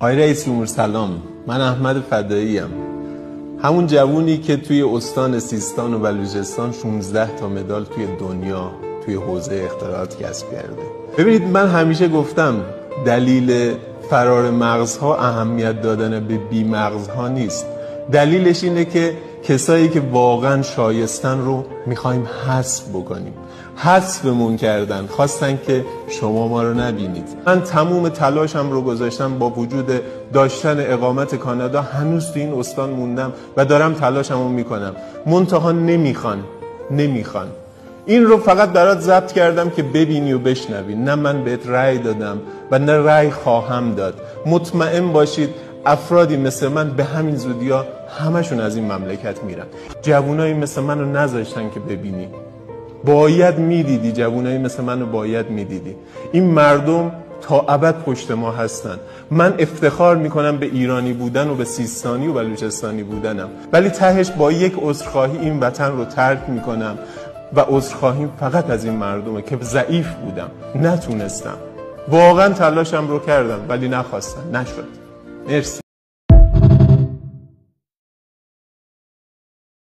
آقای رئیس جمهور سلام، من احمد فدایی ام، همون جوونی که توی استان سیستان و بلوچستان 16 تا مدال توی دنیا توی حوزه اختراعات کسب کرده. ببینید، من همیشه گفتم دلیل فرار مغزها اهمیت دادن به بی مغزها نیست. دلیلش اینه که کسایی که واقعا شایستن رو میخوایم حذف بکنیم. حذفمون کردن، خواستن که شما ما رو نبینید. من تموم تلاشم رو گذاشتم، با وجود داشتن اقامت کانادا هنوز تو این استان موندم و دارم تلاشم رو میکنم. منتها نمیخوان. این رو فقط برات ضبط کردم که ببینی و بشنوی. نه من بهت رأی دادم و نه رأی خواهم داد. مطمئن باشید افرادی مثل من به همین زودیا همشون از این مملکت میرن. جوانایی مثل من رو نذاشتن که ببینی. باید میدیدی، جوانایی مثل من رو باید میدیدی. این مردم تا ابد پشت ما هستن. من افتخار میکنم به ایرانی بودن و به سیستانی و بلوچستانی بودنم، ولی تهش با یک عذرخواهی این وطن رو ترک میکنم و عذرخواهیم فقط از این مردمه که ضعیف بودم، نتونستم. واقعا تلاشم رو کردم ولی نخواستم، نشد. مرسی.